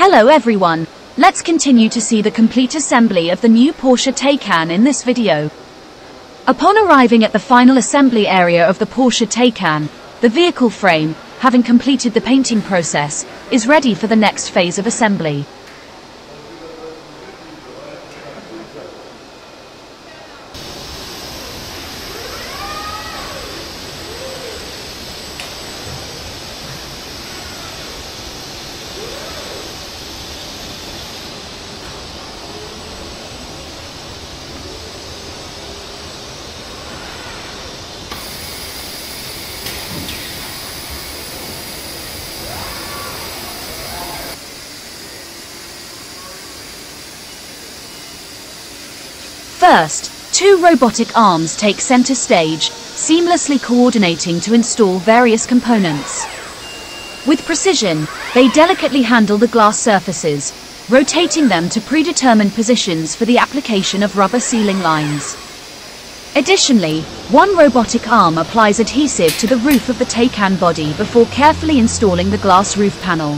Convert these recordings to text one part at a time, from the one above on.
Hello everyone, let's continue to see the complete assembly of the new Porsche Taycan in this video. Upon arriving at the final assembly area of the Porsche Taycan, the vehicle frame, having completed the painting process, is ready for the next phase of assembly. First, two robotic arms take center stage, seamlessly coordinating to install various components. With precision, they delicately handle the glass surfaces, rotating them to predetermined positions for the application of rubber sealing lines. Additionally, one robotic arm applies adhesive to the roof of the Taycan body before carefully installing the glass roof panel.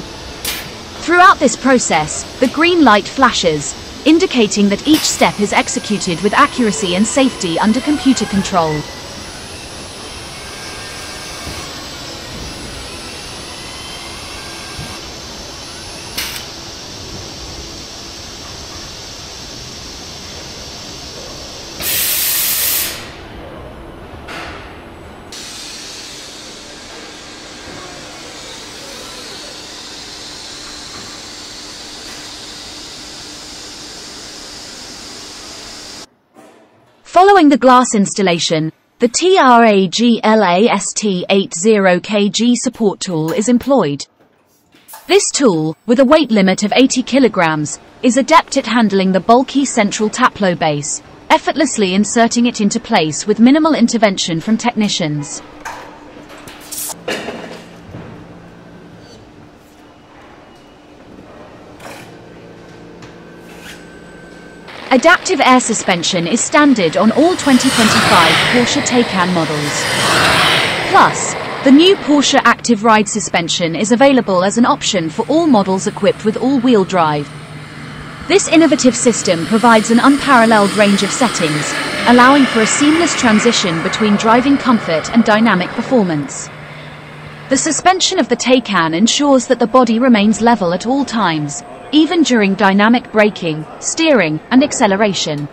Throughout this process, the green light flashes, indicating that each step is executed with accuracy and safety under computer control. Following the glass installation, the TRAGLAST 80kg support tool is employed. This tool, with a weight limit of 80 kilograms, is adept at handling the bulky central taplo base, effortlessly inserting it into place with minimal intervention from technicians. Adaptive air suspension is standard on all 2025 Porsche Taycan models. Plus, the new Porsche Active Ride suspension is available as an option for all models equipped with all-wheel drive. This innovative system provides an unparalleled range of settings, allowing for a seamless transition between driving comfort and dynamic performance. The suspension of the Taycan ensures that the body remains level at all times, even during dynamic braking, steering, and acceleration.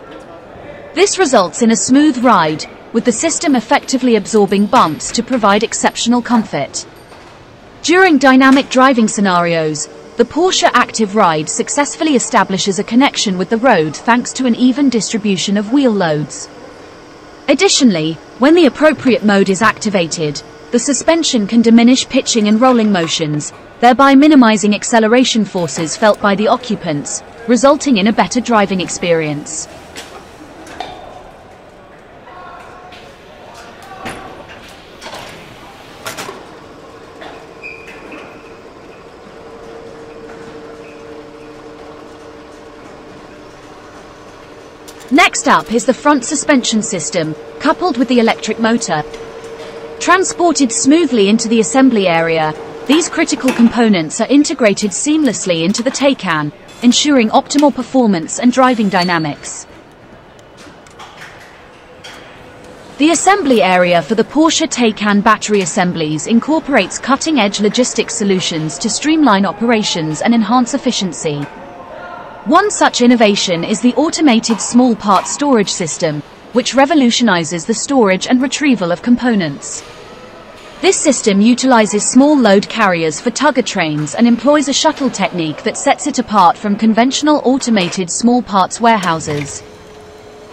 This results in a smooth ride, with the system effectively absorbing bumps to provide exceptional comfort. During dynamic driving scenarios, the Porsche Active Ride successfully establishes a connection with the road thanks to an even distribution of wheel loads. Additionally, when the appropriate mode is activated, the suspension can diminish pitching and rolling motions, thereby minimizing acceleration forces felt by the occupants, resulting in a better driving experience. Next up is the front suspension system, coupled with the electric motor. Transported smoothly into the assembly area, these critical components are integrated seamlessly into the Taycan, ensuring optimal performance and driving dynamics. The assembly area for the Porsche Taycan battery assemblies incorporates cutting-edge logistics solutions to streamline operations and enhance efficiency. One such innovation is the automated small part storage system, which revolutionizes the storage and retrieval of components. This system utilizes small load carriers for tugger trains and employs a shuttle technique that sets it apart from conventional automated small parts warehouses.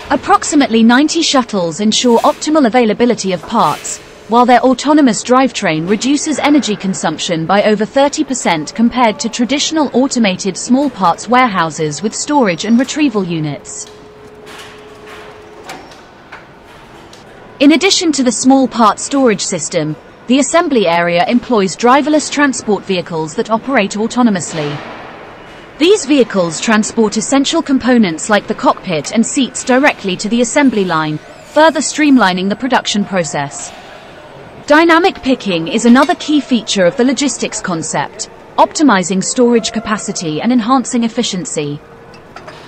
Approximately 90 shuttles ensure optimal availability of parts, while their autonomous drivetrain reduces energy consumption by over 30% compared to traditional automated small parts warehouses with storage and retrieval units. In addition to the small part storage system, the assembly area employs driverless transport vehicles that operate autonomously. These vehicles transport essential components like the cockpit and seats directly to the assembly line, further streamlining the production process. Dynamic picking is another key feature of the logistics concept. optimizing storage capacity and enhancing efficiency.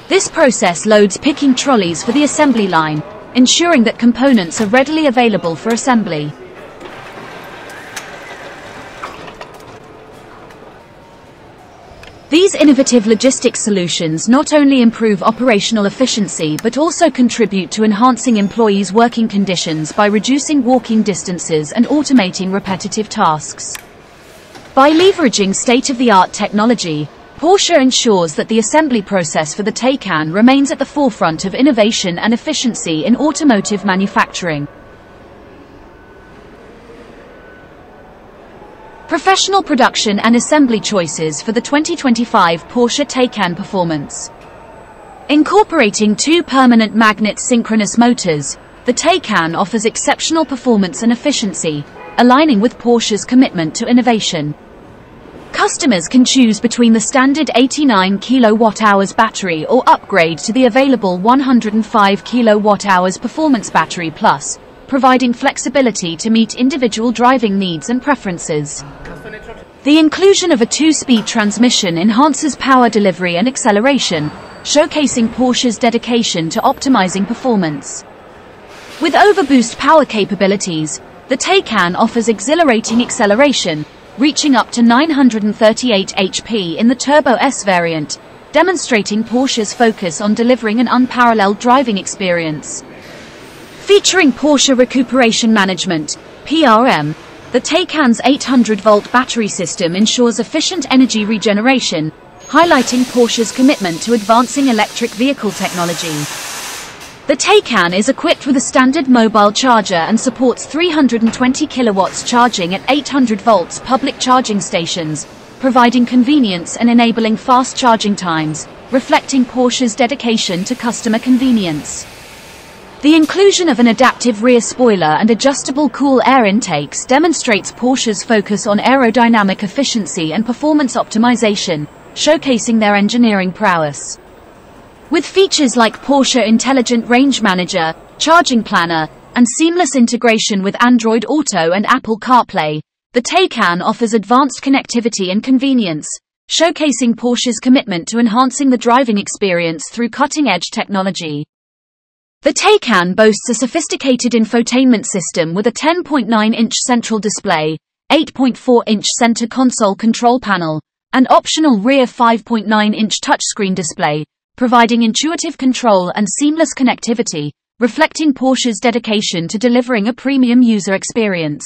This process loads picking trolleys for the assembly line, ensuring that components are readily available for assembly. These innovative logistics solutions not only improve operational efficiency but also contribute to enhancing employees' working conditions by reducing walking distances and automating repetitive tasks. By leveraging state-of-the-art technology, Porsche ensures that the assembly process for the Taycan remains at the forefront of innovation and efficiency in automotive manufacturing. Professional production and assembly choices for the 2025 Porsche Taycan Performance. Incorporating two permanent magnet synchronous motors, the Taycan offers exceptional performance and efficiency, aligning with Porsche's commitment to innovation. Customers can choose between the standard 89 kWh battery or upgrade to the available 105 kWh Performance Battery Plus, providing flexibility to meet individual driving needs and preferences. The inclusion of a two-speed transmission enhances power delivery and acceleration, showcasing Porsche's dedication to optimizing performance. With overboost power capabilities, the Taycan offers exhilarating acceleration, reaching up to 938 HP in the Turbo S variant, demonstrating Porsche's focus on delivering an unparalleled driving experience. Featuring Porsche Recuperation Management, PRM, the Taycan's 800-volt battery system ensures efficient energy regeneration, highlighting Porsche's commitment to advancing electric vehicle technology. The Taycan is equipped with a standard mobile charger and supports 320 kilowatts charging at 800 volts public charging stations, providing convenience and enabling fast charging times, reflecting Porsche's dedication to customer convenience. The inclusion of an adaptive rear spoiler and adjustable cool air intakes demonstrates Porsche's focus on aerodynamic efficiency and performance optimization, showcasing their engineering prowess. With features like Porsche Intelligent Range Manager, Charging Planner, and seamless integration with Android Auto and Apple CarPlay, the Taycan offers advanced connectivity and convenience, showcasing Porsche's commitment to enhancing the driving experience through cutting-edge technology. The Taycan boasts a sophisticated infotainment system with a 10.9-inch central display, 8.4-inch center console control panel, and optional rear 5.9-inch touchscreen display, providing intuitive control and seamless connectivity, reflecting Porsche's dedication to delivering a premium user experience.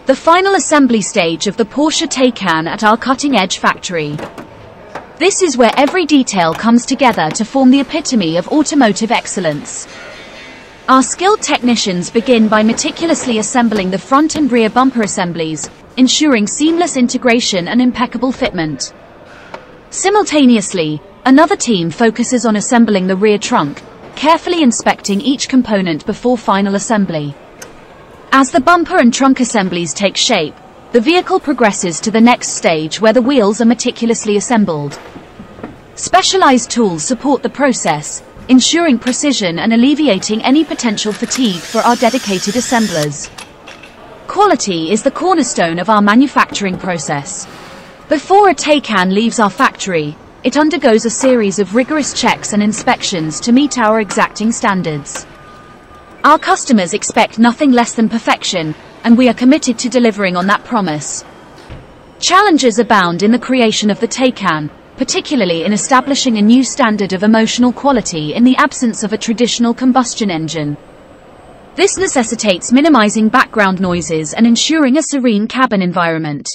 The final assembly stage of the Porsche Taycan at our cutting-edge factory. This is where every detail comes together to form the epitome of automotive excellence. Our skilled technicians begin by meticulously assembling the front and rear bumper assemblies, ensuring seamless integration and impeccable fitment. Simultaneously, another team focuses on assembling the rear trunk, carefully inspecting each component before final assembly. As the bumper and trunk assemblies take shape, the vehicle progresses to the next stage where the wheels are meticulously assembled. Specialized tools support the process, ensuring precision and alleviating any potential fatigue for our dedicated assemblers. Quality is the cornerstone of our manufacturing process. Before a Taycan leaves our factory, it undergoes a series of rigorous checks and inspections to meet our exacting standards. Our customers expect nothing less than perfection, and we are committed to delivering on that promise. Challenges abound in the creation of the Taycan, particularly in establishing a new standard of emotional quality in the absence of a traditional combustion engine. This necessitates minimizing background noises and ensuring a serene cabin environment.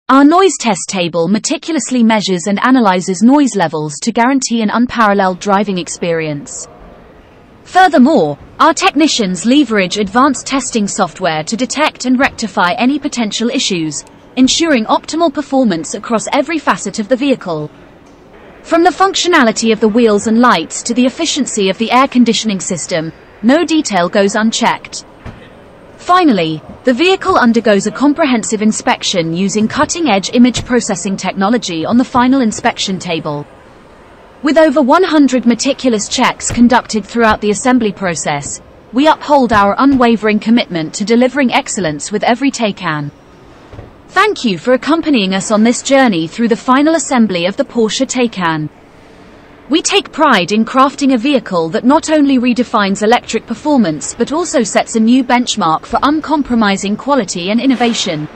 Our noise test table meticulously measures and analyzes noise levels to guarantee an unparalleled driving experience. Furthermore, our technicians leverage advanced testing software to detect and rectify any potential issues, ensuring optimal performance across every facet of the vehicle. From the functionality of the wheels and lights to the efficiency of the air conditioning system, no detail goes unchecked. Finally, the vehicle undergoes a comprehensive inspection using cutting-edge image processing technology on the final inspection table. With over 100 meticulous checks conducted throughout the assembly process, we uphold our unwavering commitment to delivering excellence with every Taycan. Thank you for accompanying us on this journey through the final assembly of the Porsche Taycan. We take pride in crafting a vehicle that not only redefines electric performance but also sets a new benchmark for uncompromising quality and innovation.